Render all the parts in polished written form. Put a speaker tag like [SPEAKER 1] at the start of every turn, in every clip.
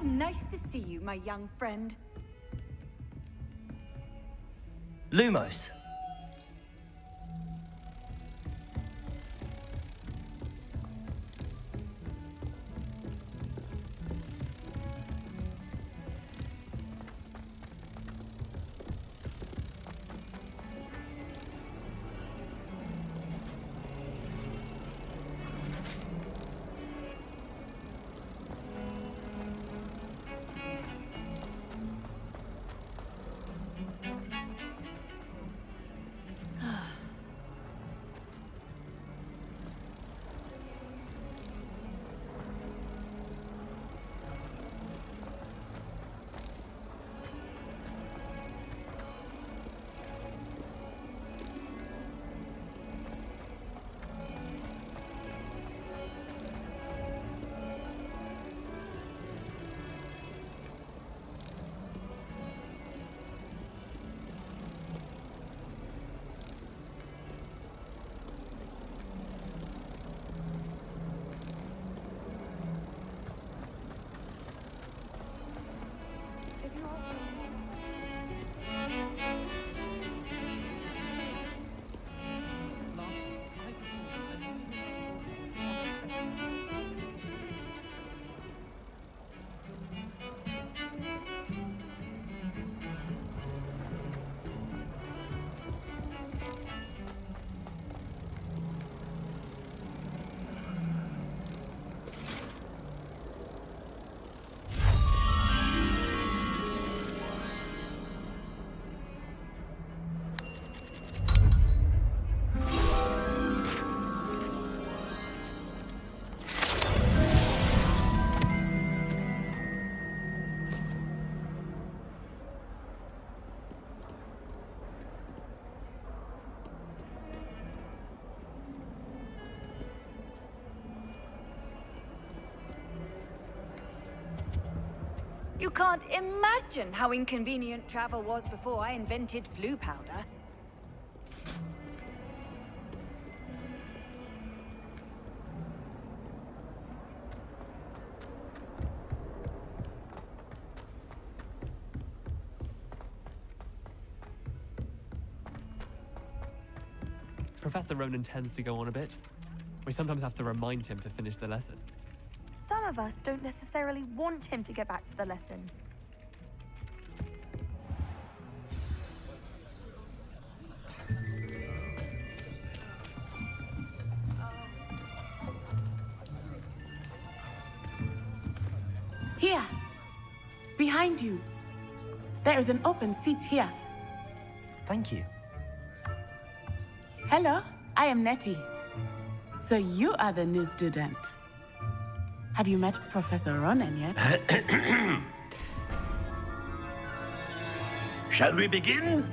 [SPEAKER 1] nice to see you, my young friend.
[SPEAKER 2] Lumos.
[SPEAKER 1] You can't imagine how inconvenient travel was before I invented flu powder.
[SPEAKER 3] Professor Ronan tends to go on a bit. We sometimes have to remind him to finish the lesson.
[SPEAKER 4] Some of us don't necessarily want him to get back to the lesson.
[SPEAKER 5] Here, behind you. There is an open seat here.
[SPEAKER 2] Thank you.
[SPEAKER 5] Hello, I am Nettie. So you are the new student. Have you met Professor Ronan yet?
[SPEAKER 6] Shall we begin?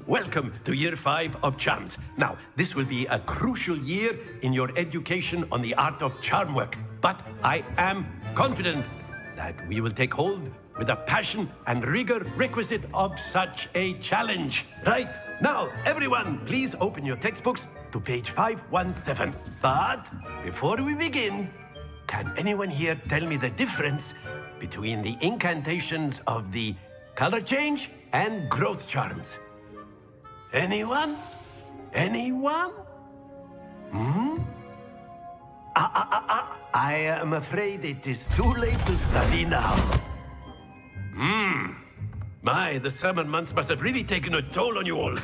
[SPEAKER 6] Welcome to Year 5 of Charms. Now, this will be a crucial year in your education on the art of charm work. But I am confident that we will take hold with the passion and rigor requisite of such a challenge. Right, now, everyone, please open your textbooks to page 517. But before we begin, can anyone here tell me the difference between the incantations of the color change and growth charms? Anyone? Anyone? I am afraid it is too late to study now. My, the summer months must have really taken a toll on you all.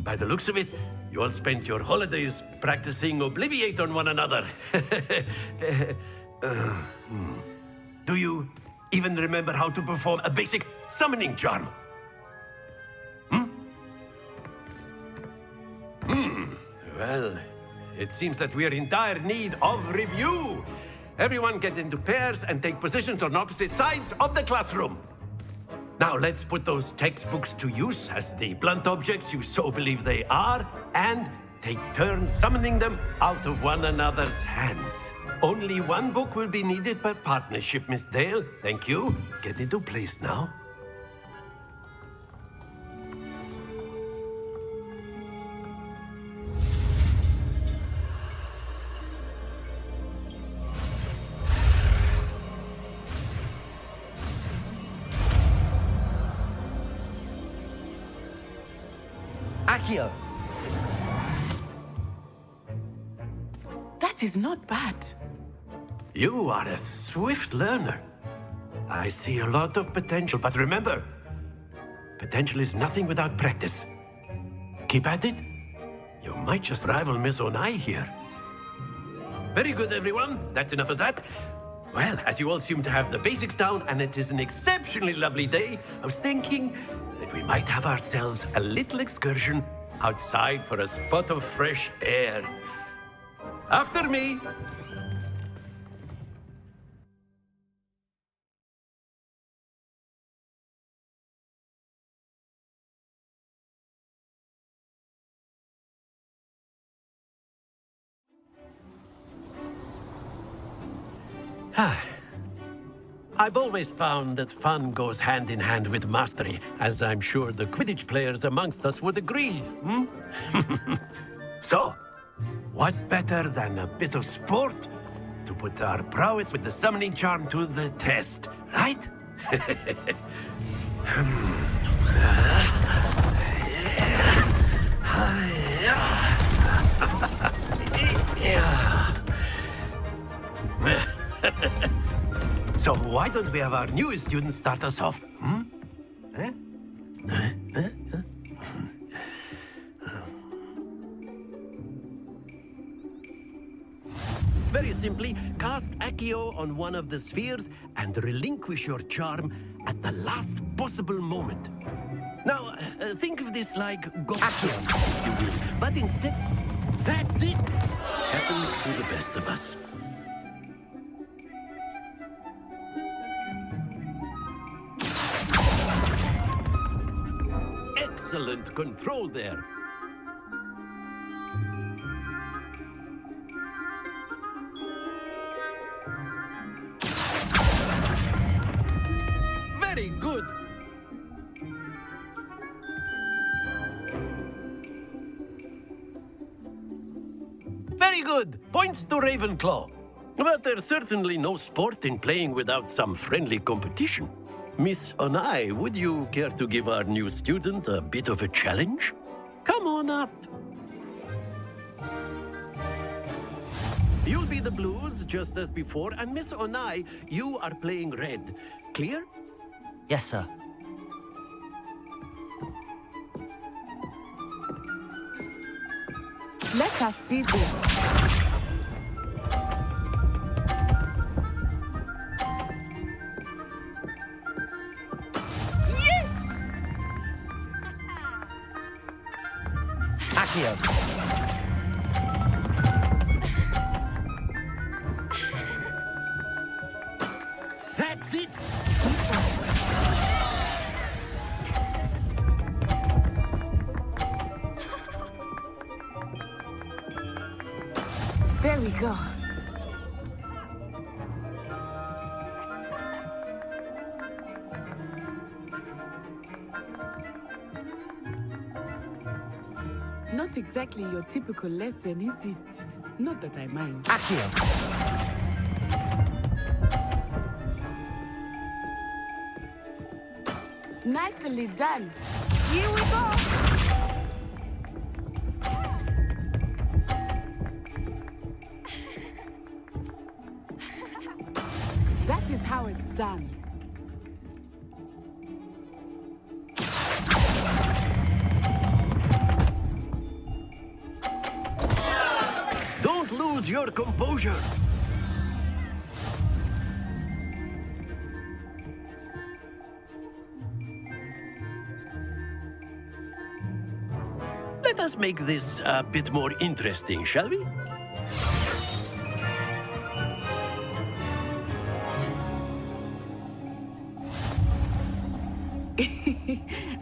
[SPEAKER 6] By the looks of it, you all spent your holidays practicing Obliviate on one another. Do you even remember how to perform a basic summoning charm? Well, it seems that we are in dire need of review. Everyone get into pairs and take positions on opposite sides of the classroom. Now let's put those textbooks to use as the blunt objects you so believe they are, and take turns summoning them out of one another's hands. Only one book will be needed per partnership, Miss Dale. Thank you. Get into place now.
[SPEAKER 2] Accio!
[SPEAKER 5] That is not bad.
[SPEAKER 6] You are a swift learner. I see a lot of potential, but remember, potential is nothing without practice. Keep at it. You might just rival Miss Onai here. Very good, everyone. That's enough of that. Well, as you all seem to have the basics down, and it is an exceptionally lovely day, I was thinking that we might have ourselves a little excursion outside for a spot of fresh air. After me. I've always found that fun goes hand in hand with mastery, as I'm sure the Quidditch players amongst us would agree. So, what better than a bit of sport to put our prowess with the summoning charm to the test, right? So why don't we have our newest student start us off? Very simply, cast Accio on one of the spheres and relinquish your charm at the last possible moment. Now, think of this like Accio, if you will. But instead, that's it. Happens to the best of us. Excellent control there. Very good. Very good. Points to Ravenclaw. But there's certainly no sport in playing without some friendly competition. Miss Onai, would you care to give our new student a bit of a challenge? Come on up. You'll be the blues, just as before, and Miss Onai, you are playing red. Clear?
[SPEAKER 2] Yes, sir.
[SPEAKER 5] Let us see this.
[SPEAKER 2] Accio!
[SPEAKER 6] That's it!
[SPEAKER 5] There we go. Not exactly your typical lesson, is it? Not that I mind.
[SPEAKER 2] Accio!
[SPEAKER 5] Nicely done. Here we go. That is how it's done.
[SPEAKER 6] Don't lose your composure. Let us make this a bit more interesting, shall we?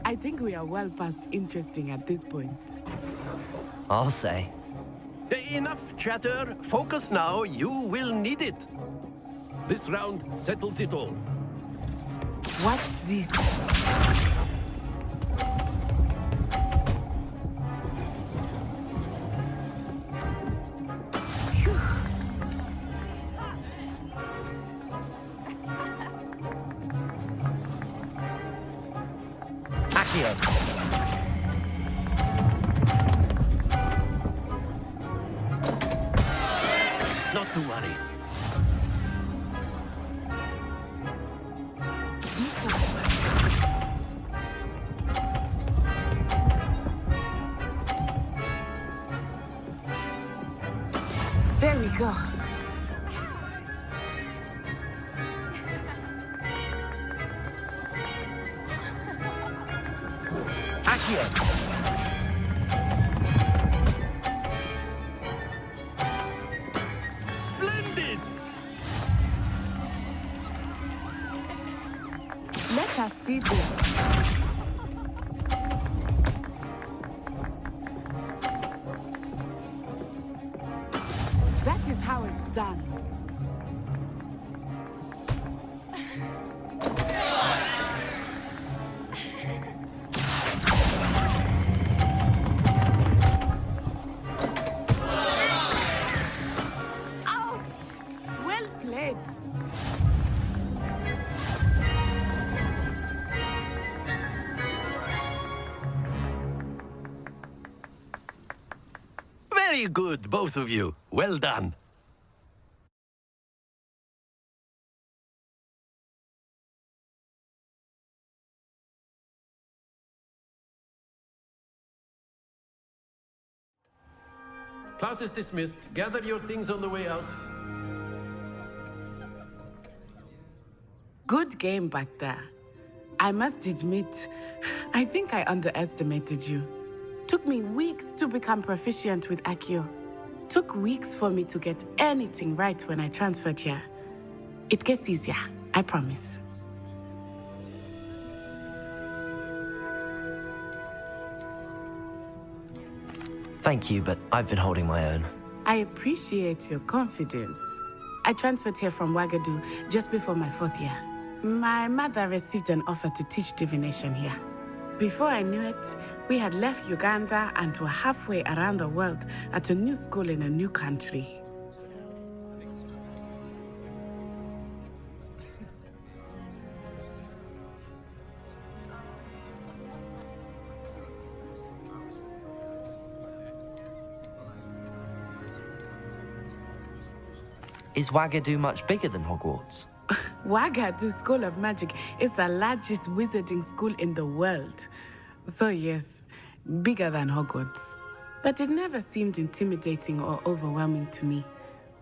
[SPEAKER 5] I think we are well past interesting at this point.
[SPEAKER 2] I'll say.
[SPEAKER 6] Enough chatter. Focus now. You will need it. This round settles it all.
[SPEAKER 5] Watch this.
[SPEAKER 2] Accio!
[SPEAKER 6] Not to worry.
[SPEAKER 5] There we go.
[SPEAKER 2] Accio!
[SPEAKER 6] Splendid!
[SPEAKER 5] Let us see this. That is how it's done. Ouch! Well played.
[SPEAKER 6] Very good, both of you. Well done. Class is dismissed. Gather your things on the way out.
[SPEAKER 5] Good game back there. I must admit, I think I underestimated you. Took me weeks to become proficient with Accio. Took weeks for me to get anything right when I transferred here. It gets easier, I promise.
[SPEAKER 2] Thank you, but I've been holding my own.
[SPEAKER 5] I appreciate your confidence. I transferred here from Ouagadougou just before my 4th year. My mother received an offer to teach divination here. Before I knew it, we had left Uganda and were halfway around the world at a new school in a new country.
[SPEAKER 2] Is Ouagadougou much bigger than Hogwarts?
[SPEAKER 5] Ouagadougou School of Magic is the largest wizarding school in the world. So yes, bigger than Hogwarts. But it never seemed intimidating or overwhelming to me.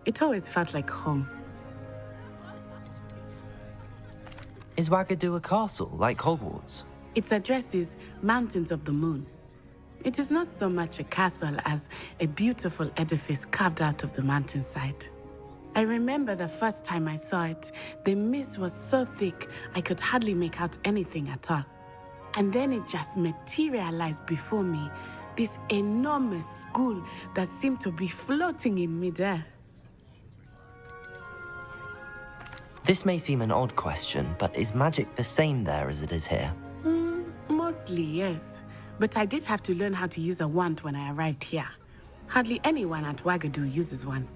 [SPEAKER 5] It always felt like home.
[SPEAKER 2] Is Ouagadougou a castle, like Hogwarts?
[SPEAKER 5] Its address is Mountains of the Moon. It is not so much a castle as a beautiful edifice carved out of the mountainside. I remember the first time I saw it, the mist was so thick I could hardly make out anything at all. And then it just materialized before me, this enormous school that seemed to be floating in midair.
[SPEAKER 2] This may seem an odd question, but is magic the same there as it is here?
[SPEAKER 5] Mostly, yes. But I did have to learn how to use a wand when I arrived here. Hardly anyone at Ouagadougou uses one.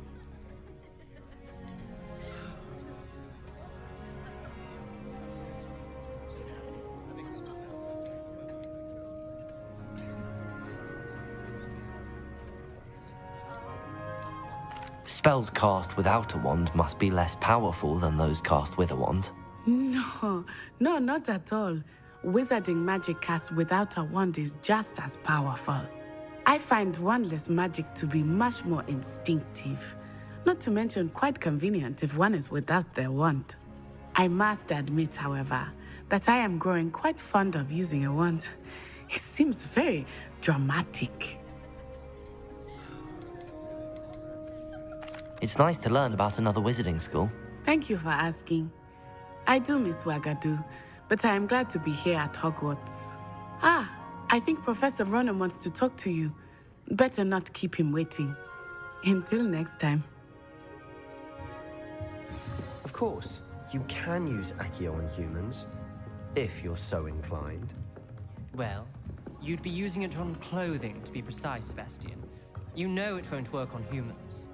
[SPEAKER 2] Spells cast without a wand must be less powerful than those cast with a wand.
[SPEAKER 5] No, not at all. Wizarding magic cast without a wand is just as powerful. I find wandless magic to be much more instinctive. Not to mention quite convenient if one is without their wand. I must admit, however, that I am growing quite fond of using a wand. It seems very dramatic.
[SPEAKER 2] It's nice to learn about another wizarding school.
[SPEAKER 5] Thank you for asking. I do miss Ouagadougou, but I am glad to be here at Hogwarts. I think Professor Ronan wants to talk to you. Better not keep him waiting. Until next time.
[SPEAKER 7] Of course, you can use Accio on humans, if you're so inclined.
[SPEAKER 8] Well, you'd be using it on clothing, to be precise, Sebastian. You know it won't work on humans.